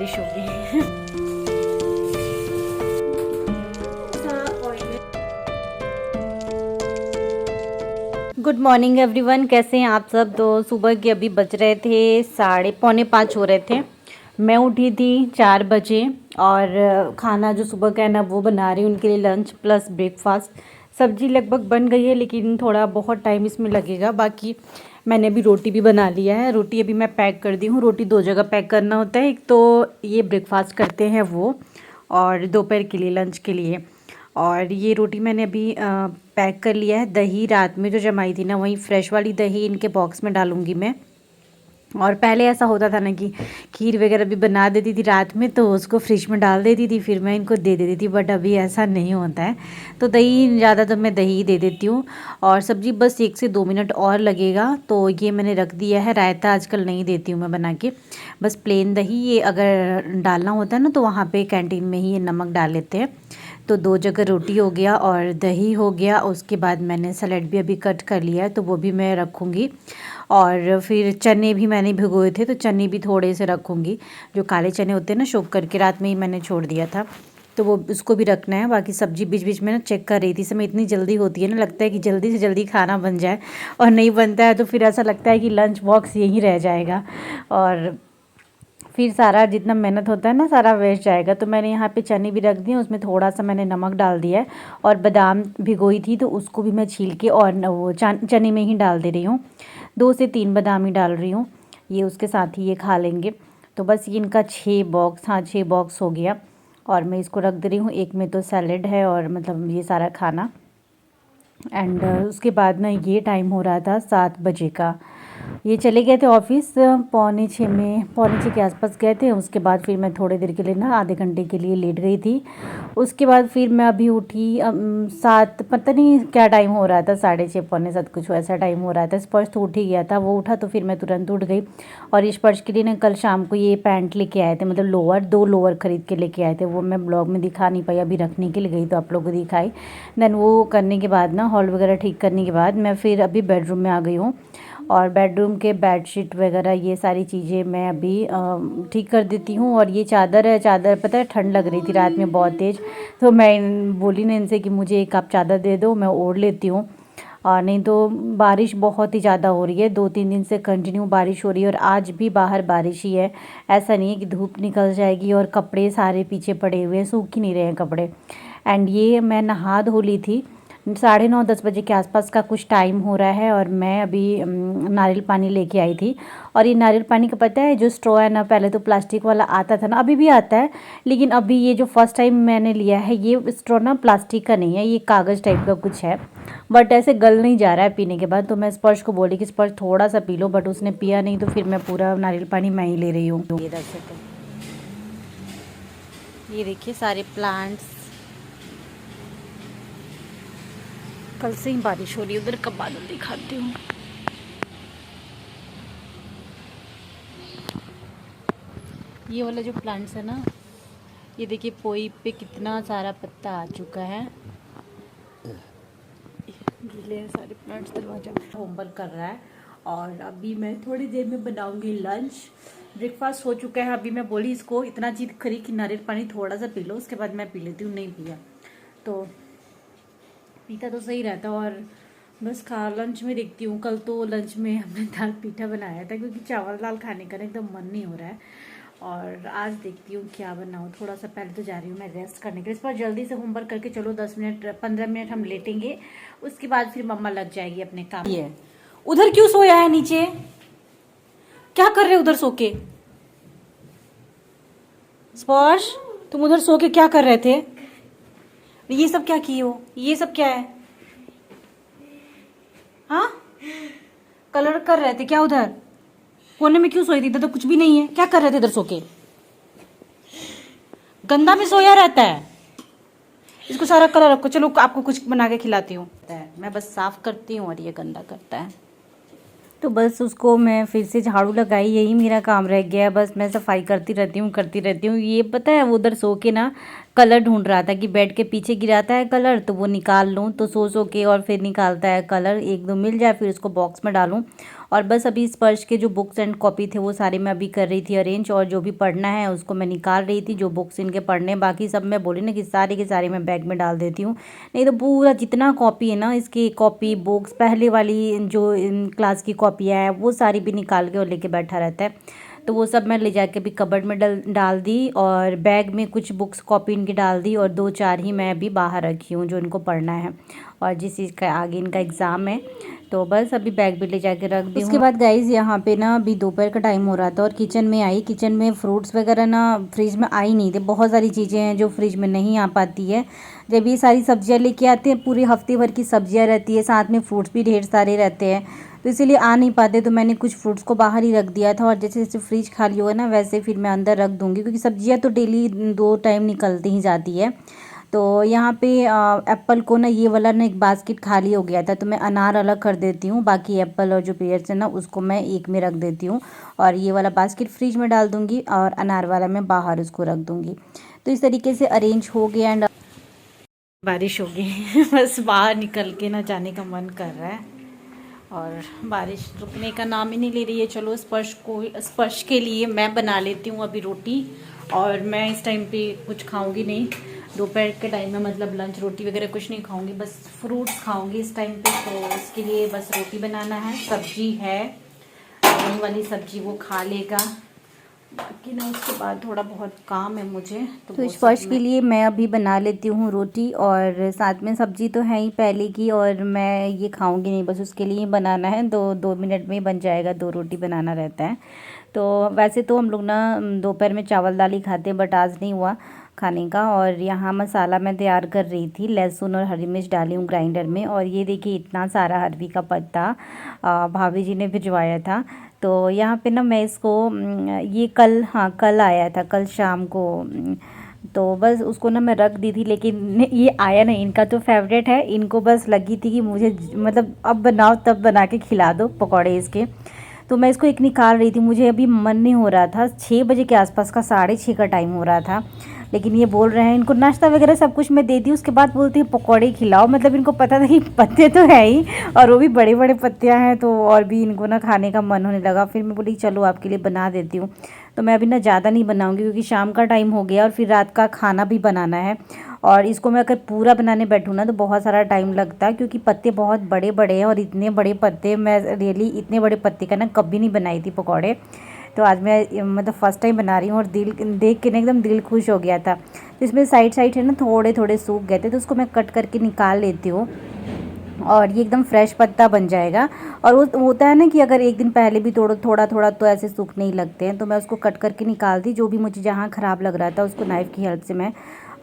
बारिश होगी। Good morning everyone, कैसे हैं आप सब। तो सुबह के अभी बज रहे थे 4:45 हो रहे थे। मैं उठी थी 4 बजे और खाना जो सुबह का है ना वो बना रही हूँ उनके लिए, लंच प्लस ब्रेकफास्ट। सब्जी लगभग बन गई है लेकिन थोड़ा बहुत टाइम इसमें लगेगा। बाकी मैंने अभी रोटी भी बना लिया है। रोटी अभी मैं पैक कर दी हूँ। रोटी 2 जगह पैक करना होता है, एक तो ये ब्रेकफास्ट करते हैं वो, और दोपहर के लिए लंच के लिए। और ये रोटी मैंने अभी पैक कर लिया है। दही रात में जो जमाई थी ना, वही फ्रेश वाली दही इनके बॉक्स में डालूंगी मैं। और पहले ऐसा होता था ना कि खीर वगैरह भी बना देती थी रात में तो उसको फ्रिज में डाल देती थी, फिर मैं इनको दे देती थी। बट अभी ऐसा नहीं होता है, तो दही ज़्यादा तो मैं दही दे देती हूँ। और सब्ज़ी बस 1 से 2 मिनट और लगेगा। तो ये मैंने रख दिया है। रायता आजकल नहीं देती हूँ मैं बना के, बस प्लेन दही। ये अगर डालना होता है ना तो वहाँ पे कैंटीन में ही ये नमक डाल लेते हैं। तो 2 जगह रोटी हो गया और दही हो गया। उसके बाद मैंने सैलेड भी अभी कट कर लिया है तो वो भी मैं रखूँगी। और फिर चने भी मैंने भिगोए थे तो चने भी थोड़े से रखूँगी। जो काले चने होते हैं ना, सोक करके रात में ही मैंने छोड़ दिया था, तो वो उसको भी रखना है। बाकी सब्ज़ी बीच बीच में ना चेक कर रही थी। समय इतनी जल्दी होती है ना, लगता है कि जल्दी से जल्दी खाना बन जाए, और नहीं बनता है तो फिर ऐसा लगता है कि लंच बॉक्स यहीं रह जाएगा और फिर सारा जितना मेहनत होता है ना सारा वेस्ट जाएगा। तो मैंने यहाँ पे चने भी रख दिए, उसमें थोड़ा सा मैंने नमक डाल दिया है। और बादाम भिगोई थी तो उसको भी मैं छील के और वो चने में ही डाल दे रही हूँ। 2 से 3 बादाम ही डाल रही हूँ, ये उसके साथ ही ये खा लेंगे। तो बस ये इनका 6 बॉक्स, हाँ 6 बॉक्स हो गया। और मैं इसको रख दे रही हूँ। एक में तो सैलेड है और मतलब ये सारा खाना। एंड उसके बाद ना ये टाइम हो रहा था 7 बजे का। ये चले गए थे ऑफिस 5:45 के आसपास गए थे। उसके बाद फिर मैं थोड़ी देर के लिए ना, आधे घंटे के लिए लेट गई थी। उसके बाद फिर मैं अभी उठी 7, पता नहीं क्या टाइम हो रहा था, 6:30 पौने 7 कुछ ऐसा टाइम हो रहा था। स्पर्श तो उठ ही गया था, वो उठा तो फिर मैं तुरंत उठ गई। और स्पर्श के लिए ना कल शाम को ये पैंट लेके आए थे, मतलब लोअर, 2 लोअर ख़रीद के लेके आए थे। वो मैं ब्लॉग में दिखा नहीं पाई, अभी रखने के लिए गई तो आप लोगों को दिखाई। देन वो करने के बाद ना, हॉल वगैरह ठीक करने के बाद मैं फिर अभी बेडरूम में आ गई हूँ। और बेडरूम के बेडशीट वगैरह ये सारी चीज़ें मैं अभी ठीक कर देती हूँ। और ये चादर है, चादर पता है ठंड लग रही थी रात में बहुत तेज़, तो मैं बोली ना इनसे कि मुझे 1 आप चादर दे दो, मैं ओढ़ लेती हूँ। और नहीं तो बारिश बहुत ही ज़्यादा हो रही है, 2-3 दिन से कंटिन्यू बारिश हो रही है। और आज भी बाहर बारिश ही है, ऐसा नहीं है कि धूप निकल जाएगी। और कपड़े सारे पीछे पड़े हुए हैं, सूख ही नहीं रहे हैं कपड़े। एंड ये मैं नहा धो ली थी 9:30-10 बजे के आसपास का कुछ टाइम हो रहा है। और मैं अभी नारियल पानी लेके आई थी। और ये नारियल पानी का पता है जो स्ट्रॉ है ना, पहले तो प्लास्टिक वाला आता था ना, अभी भी आता है, लेकिन अभी ये जो फर्स्ट टाइम मैंने लिया है ये स्ट्रॉ ना प्लास्टिक का नहीं है, ये कागज़ टाइप का कुछ है। बट ऐसे गल नहीं जा रहा है पीने के बाद। तो मैं स्पर्श को बोली कि स्पर्श थोड़ा सा पी लो, बट उसने पिया नहीं, तो फिर मैं पूरा नारियल पानी मैं ही ले रही हूँ। ये रख सकते, ये देखिए सारे प्लांट्स। कल से ही बारिश हो रही है, उधर का बादल दिखाती हूँ। ये वाला जो प्लांट्स है ना, ये देखिए पोई पे कितना सारा पत्ता आ चुका है। गीले हैं सारे प्लांट्स। दरवाजा होमवर्क कर रहा है और अभी मैं थोड़ी देर में बनाऊंगी लंच। ब्रेकफास्ट हो चुका है। अभी मैं बोली इसको इतना जिद करी कि नारियल पानी थोड़ा सा पी लो, उसके बाद मैं पी लेती हूँ। नहीं पिया तो पीता तो सही रहता। और बस खा लंच में देखती हूँ। कल तो लंच में हमने दाल पीठा बनाया था क्योंकि चावल दाल खाने का एकदम मन नहीं हो रहा है। और आज देखती हूँ क्या बनाऊँ। थोड़ा सा पहले तो जा रही हूँ मैं रेस्ट करने के लिए। इस पर जल्दी से होमवर्क करके चलो 10 मिनट 15 मिनट हम लेटेंगे, उसके बाद फिर मम्मा लग जाएगी अपने काम। ये उधर क्यों सोया है नीचे, क्या कर रहे हो उधर सो के? स्पर्श तुम उधर सो के क्या कर रहे थे? ये सब क्या किए हो? ये सब क्या है? हाँ, कलर कर रहे थे क्या उधर? कोने में क्यों सोई थी? इधर तो कुछ भी नहीं है, क्या कर रहे थे इधर सो के? गंदा में सोया रहता है। इसको सारा कलर रखो, चलो आपको कुछ बना के खिलाती हूँ। मैं बस साफ करती हूँ और ये गंदा करता है। तो बस उसको मैं फिर से झाड़ू लगाई, यही मेरा काम रह गया है। बस मैं सफाई करती रहती हूँ। ये पता है वो उधर सो के ना कलर ढूंढ रहा था कि बेड के पीछे गिराता है कलर तो वो निकाल लूँ, तो सो के और फिर निकालता है कलर। 1-2 मिल जाए फिर उसको बॉक्स में डालूँ और बस अभी स्पर्श के जो बुक्स एंड कॉपी थे वो सारे मैं अभी कर रही थी अरेंज, और जो भी पढ़ना है उसको मैं निकाल रही थी, जो बुक्स इनके पढ़ने बाकी सब मैं बोली ना कि सारे के सारे मैं बैग में डाल देती हूँ, नहीं तो पूरा जितना कॉपी है ना इसकी कॉपी बुक्स पहले वाली जो इन क्लास की कॉपियाँ हैं वो सारी भी निकाल के और लेके बैठा रहता है। तो वो सब मैं ले जाके अभी कबर्ड में डाल दी, और बैग में कुछ बुक्स कॉपी इनकी डाल दी, और 2-4 ही मैं अभी बाहर रखी हूँ जो इनको पढ़ना है, और जिस चीज़ का आगे इनका एग्ज़ाम है। तो बस अभी बैग भी ले जाके रख दी। उसके बाद गाइज़ यहाँ पे ना अभी दोपहर का टाइम हो रहा था और किचन में आई, किचन में फ्रूट्स वगैरह ना फ्रिज में आई नहीं थे, बहुत सारी चीज़ें हैं जो फ्रिज में नहीं आ पाती है। जब ये सारी सब्जियाँ लेके आते हैं पूरे हफ्ते भर की सब्जियाँ रहती है, साथ में फ्रूट्स भी ढेर सारे रहते हैं, तो इसीलिए आ नहीं पाते, तो मैंने कुछ फ्रूट्स को बाहर ही रख दिया था, और जैसे जैसे फ्रिज खाली होगा ना वैसे फिर मैं अंदर रख दूँगी, क्योंकि सब्जियाँ तो डेली 2 टाइम निकलती ही जाती है। तो यहाँ पे एप्पल को ना ये वाला ना एक बास्केट खाली हो गया था, तो मैं अनार अलग कर देती हूँ, बाकी एप्पल और जो पेयर्स है ना उसको मैं एक में रख देती हूँ, और ये वाला बास्केट फ्रिज में डाल दूँगी और अनार वाला मैं बाहर उसको रख दूँगी। तो इस तरीके से अरेंज हो गया। एंड बारिश हो गई बस बाहर निकल के ना जाने का मन कर रहा है, और बारिश रुकने का नाम ही नहीं ले रही है। चलो स्पर्श के लिए मैं बना लेती हूँ अभी रोटी, और मैं इस टाइम पे कुछ खाऊंगी नहीं, दोपहर के टाइम में मतलब लंच रोटी वगैरह कुछ नहीं खाऊंगी, बस फ्रूट्स खाऊंगी इस टाइम पे। तो इसके लिए बस रोटी बनाना है, सब्जी है वही वाली सब्जी वो खा लेगा, बाकी ना उसके बाद थोड़ा बहुत काम है मुझे। तो स्पर्श के लिए मैं अभी बना लेती हूँ रोटी, और साथ में सब्जी तो है ही पहले की, और मैं ये खाऊंगी नहीं, बस उसके लिए बनाना है, 2 मिनट में ही बन जाएगा, 2 रोटी बनाना रहता है। तो वैसे तो हम लोग ना दोपहर में चावल दाल ही खाते हैं, बट आज नहीं हुआ खाने का। और यहाँ मसाला मैं तैयार कर रही थी, लहसुन और हरी मिर्च डाली हूँ ग्राइंडर में, और ये देखिए इतना सारा अरवी का पत्ता भाभी जी ने भिजवाया था। तो यहाँ पे ना मैं इसको ये कल आया था, कल शाम को, तो बस उसको ना मैं रख दी थी, लेकिन ये आया नहीं, इनका तो फेवरेट है, इनको बस लगी थी कि मुझे मतलब अब बनाओ तब बना के खिला दो पकौड़े इसके। तो मैं इसको एक निकाल रही थी, मुझे अभी मन नहीं हो रहा था, 6 बजे के आसपास का 6:30 का टाइम हो रहा था, लेकिन ये बोल रहे हैं, इनको नाश्ता वगैरह सब कुछ मैं दे दी, उसके बाद बोलती है पकौड़े खिलाओ, मतलब इनको पता था कि पत्ते तो है ही, और वो भी बड़े बड़े पत्तियाँ हैं, तो और भी इनको ना खाने का मन होने लगा। फिर मैं बोली चलो आपके लिए बना देती हूँ। तो मैं अभी ना ज़्यादा नहीं बनाऊँगी, क्योंकि शाम का टाइम हो गया और फिर रात का खाना भी बनाना है, और इसको मैं अगर पूरा बनाने बैठूँ ना तो बहुत सारा टाइम लगता है, क्योंकि पत्ते बहुत बड़े बड़े हैं, और इतने बड़े पत्ते मैं रियली इतने बड़े पत्ते का ना कभी नहीं बनाई थी पकौड़े। तो आज मैं मतलब फ़र्स्ट टाइम बना रही हूँ, और दिल देख के ना एकदम दिल खुश हो गया था। तो इसमें साइड साइड है ना थोड़े थोड़े सूख गए थे, तो उसको मैं कट करके निकाल लेती हूँ, और ये एकदम फ्रेश पत्ता बन जाएगा। और वो होता है ना कि अगर एक दिन पहले भी थोड़ा थोड़ा तो ऐसे सूखने ही लगते हैं, तो मैं उसको कट करके निकाल दी, जो भी मुझे जहाँ ख़राब लग रहा था उसको नाइफ़ की हेल्प से मैं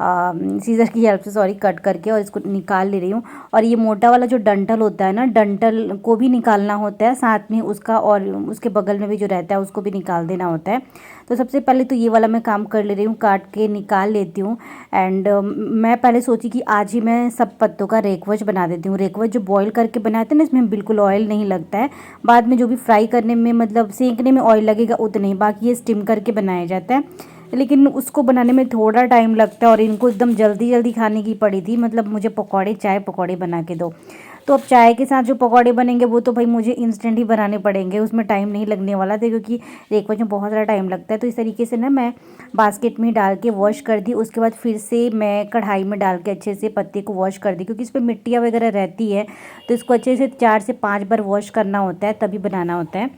सीज़र की हेल्प से कट करके और इसको निकाल ले रही हूँ। और ये मोटा वाला जो डंठल होता है ना, डंठल को भी निकालना होता है साथ में उसका, और उसके बगल में भी जो रहता है उसको भी निकाल देना होता है। तो सबसे पहले तो ये वाला मैं काम कर ले रही हूँ, काट के निकाल लेती हूँ। एंड मैं पहले सोची कि आज ही मैं सब पत्तों का रेकवच बना देती हूँ। रेकवच जो बॉईल करके बनाते हैं ना, इसमें बिल्कुल ऑयल नहीं लगता है, बाद में जो भी फ्राई करने में मतलब सेंकने में ऑयल लगेगा उतना ही, बाकी ये स्टीम करके बनाया जाता है, लेकिन उसको बनाने में थोड़ा टाइम लगता है, और इनको एकदम जल्दी जल्दी खाने की पड़ी थी, मतलब मुझे चाय पकौड़े बना के दो। तो अब चाय के साथ जो पकौड़े बनेंगे वो तो भाई मुझे इंस्टेंट ही बनाने पड़ेंगे, उसमें टाइम नहीं लगने वाला था, क्योंकि रेकवच में बहुत ज़्यादा टाइम लगता है। तो इस तरीके से ना मैं बास्केट में डाल के वॉश कर दी, उसके बाद फिर से मैं कढ़ाई में डाल के अच्छे से पत्ते को वॉश कर दी, क्योंकि इस पर मिट्टियाँ वगैरह रहती है, तो इसको अच्छे से 4 से 5 बार वॉश करना होता है, तभी बनाना होता है।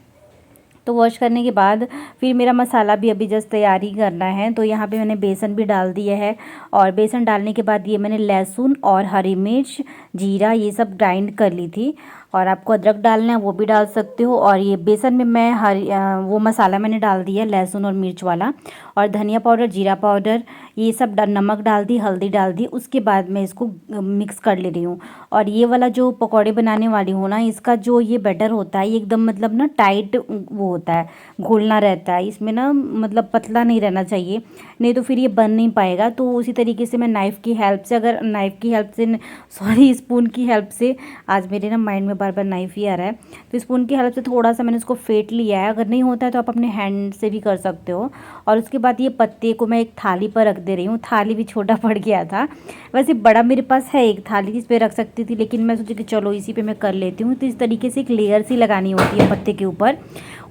तो वॉश करने के बाद फिर मेरा मसाला भी अभी जस्ट तैयारी करना है। तो यहाँ पे मैंने बेसन भी डाल दिया है, और बेसन डालने के बाद ये मैंने लहसुन और हरी मिर्च जीरा ये सब ग्राइंड कर ली थी, और आपको अदरक डालना है वो भी डाल सकते हो। और ये बेसन में मैं वो मसाला मैंने डाल दिया लहसुन और मिर्च वाला, और धनिया पाउडर जीरा पाउडर ये सब नमक डाल दी, हल्दी डाल दी, उसके बाद मैं इसको मिक्स कर ले रही हूँ। और ये वाला जो पकौड़े बनाने वाली हूँ ना, इसका जो ये बैटर होता है ये एकदम मतलब ना टाइट वो होता है, घोलना रहता है इसमें ना, मतलब पतला नहीं रहना चाहिए, नहीं तो फिर ये बन नहीं पाएगा। तो उसी तरीके से मैं नाइफ़ की हेल्प से, अगर नाइफ़ की हेल्प से सॉरी स्पून की हेल्प से, आज मेरे ना माइंड में बार बार नाइफ ही आ रहा है। तो स्पून की हेल्प से थोड़ा सा मैंने उसको फेंट लिया है। अगर नहीं होता है तो आप अपने हैंड से भी कर सकते हो। और उसके बाद ये पत्ते को मैं एक थाली पर रख दे रही हूँ। थाली भी छोटा पड़ गया था, वैसे बड़ा मेरे पास है एक थाली जिस पे रख सकती थी, लेकिन मैं सोची कि चलो इसी पे मैं कर लेती हूँ। तो इस तरीके से एक लेयर सी लगानी होती है पत्ते के ऊपर।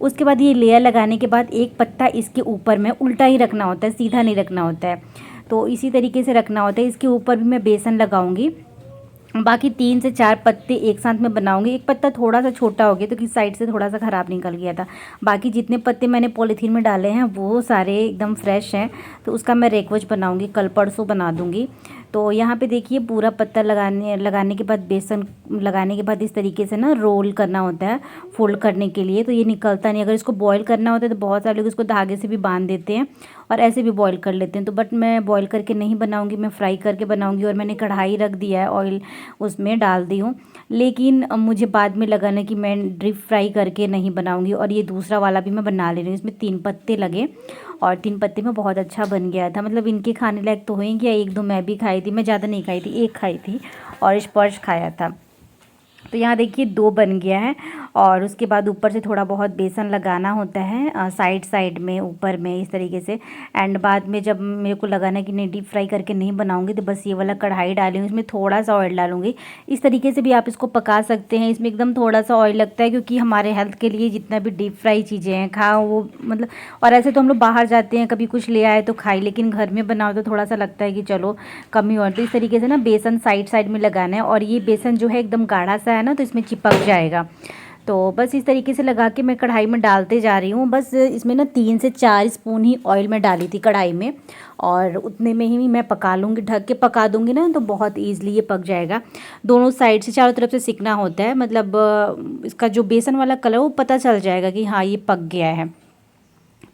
उसके बाद ये लेयर लगाने के बाद एक पत्ता इसके ऊपर में उल्टा ही रखना होता है, सीधा नहीं रखना होता है। तो इसी तरीके से रखना होता है। इसके ऊपर भी मैं बेसन लगाऊंगी। बाकी 3 से 4 पत्ते एक साथ में बनाऊंगी। एक पत्ता थोड़ा सा छोटा हो गया तो किस साइड से थोड़ा सा ख़राब निकल गया था। बाकी जितने पत्ते मैंने पॉलीथीन में डाले हैं वो सारे एकदम फ्रेश हैं। तो उसका मैं रेकवच बनाऊंगी, कल परसों बना दूंगी। तो यहाँ पे देखिए पूरा पत्ता लगाने के बाद बेसन लगाने के बाद इस तरीके से ना रोल करना होता है फोल्ड करने के लिए। तो ये निकलता नहीं। अगर इसको बॉईल करना होता है तो बहुत सारे लोग इसको धागे से भी बांध देते हैं और ऐसे भी बॉईल कर लेते हैं। तो बट मैं बॉईल करके नहीं बनाऊंगी, मैं फ्राई करके बनाऊंगी। और मैंने कढ़ाई रख दिया है, ऑयल उसमें डाल दी हूँ। लेकिन मुझे बाद में लगा ना कि मैं डीप फ्राई करके नहीं बनाऊंगी। और ये दूसरा वाला भी मैं बना ले रही हूँ। इसमें 3 पत्ते लगे और 3 पत्ते में बहुत अच्छा बन गया था। मतलब इनके खाने लायक तो हो ही गया। 1-2 मैं भी खाई थी, मैं ज़्यादा नहीं खाई थी, 1 खाई थी और स्पर्श खाया था। तो यहाँ देखिए 2 बन गया है। और उसके बाद ऊपर से थोड़ा बहुत बेसन लगाना होता है साइड साइड में, ऊपर में इस तरीके से। एंड बाद में जब मेरे को लगाना कि नहीं डीप फ्राई करके नहीं बनाऊंगी तो बस ये वाला कढ़ाई डाली हूँ, इसमें थोड़ा सा ऑयल डालूंगी। इस तरीके से भी आप इसको पका सकते हैं। इसमें एकदम थोड़ा सा ऑयल लगता है क्योंकि हमारे हेल्थ के लिए जितना भी डीप फ्राई चीज़ें हैं खाओ वो मतलब। और ऐसे तो हम लोग बाहर जाते हैं, कभी कुछ ले आए तो खाई, लेकिन घर में बनाओ तो थोड़ा सा लगता है कि चलो कम ही ऑयल। तो इस तरीके से ना बेसन साइड साइड में लगाना है। और ये बेसन जो है एकदम गाढ़ा सा है ना, तो इसमें चिपक जाएगा। तो बस इस तरीके से लगा के मैं कढ़ाई में डालते जा रही हूँ। बस इसमें ना 3 से 4 स्पून ही ऑयल में डाली थी कढ़ाई में। और उतने में ही मैं पका लूँगी, ढक के पका दूँगी ना तो बहुत ईजिली ये पक जाएगा। दोनों साइड से चारों तरफ से सिकना होता है, मतलब इसका जो बेसन वाला कलर वो पता चल जाएगा कि हाँ ये पक गया है।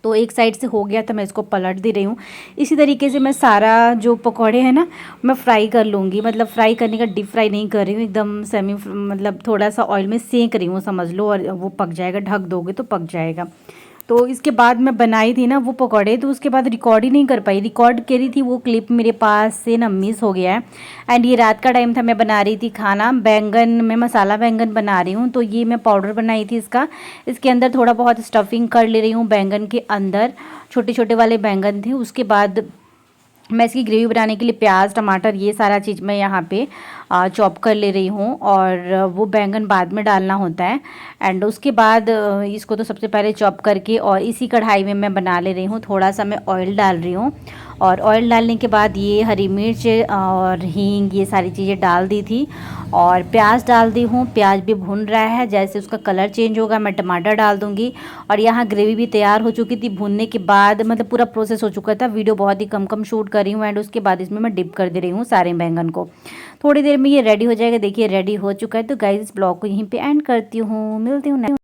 तो एक साइड से हो गया तो मैं इसको पलट दे रही हूँ। इसी तरीके से मैं सारा जो पकौड़े हैं ना मैं फ्राई कर लूँगी। मतलब फ्राई करने का डीप फ्राई नहीं कर रही हूँ, एकदम सेमी मतलब थोड़ा सा ऑयल में सेंक रही हूँ समझ लो। और वो पक जाएगा, ढक दोगे तो पक जाएगा। तो इसके बाद मैं बनाई थी ना वो पकौड़े, तो उसके बाद रिकॉर्ड ही नहीं कर पाई। रिकॉर्ड करी थी वो क्लिप मेरे पास से ना मिस हो गया है। एंड ये रात का टाइम था, मैं बना रही थी खाना, बैंगन मैं मसाला बैंगन बना रही हूँ। तो ये मैं पाउडर बनाई थी इसका। इसके अंदर थोड़ा बहुत स्टफिंग कर ले रही हूँ बैंगन के अंदर। छोटे छोटे वाले बैंगन थे। उसके बाद मैं इसकी ग्रेवी बनाने के लिए प्याज टमाटर ये सारा चीज़ मैं यहाँ पे चॉप कर ले रही हूँ। और वो बैंगन बाद में डालना होता है। एंड उसके बाद इसको तो सबसे पहले चॉप करके और इसी कढ़ाई में मैं बना ले रही हूँ। थोड़ा सा मैं ऑयल डाल रही हूँ। और ऑयल डालने के बाद ये हरी मिर्च और हींग ये सारी चीज़ें डाल दी थी। और प्याज डाल दी हूँ। प्याज भी भुन रहा है, जैसे उसका कलर चेंज होगा मैं टमाटर डाल दूँगी। और यहाँ ग्रेवी भी तैयार हो चुकी थी। भुनने के बाद मतलब पूरा प्रोसेस हो चुका था। वीडियो बहुत ही कम शूट कर रही हूँ। एंड उसके बाद इसमें मैं डिप कर दे रही हूँ सारे बैंगन को। थोड़ी देर में ये रेडी हो जाएगा। देखिए रेडी हो चुका है। तो गाइस इस ब्लॉग को यहीं पे एंड करती हूँ, मिलती हूँ।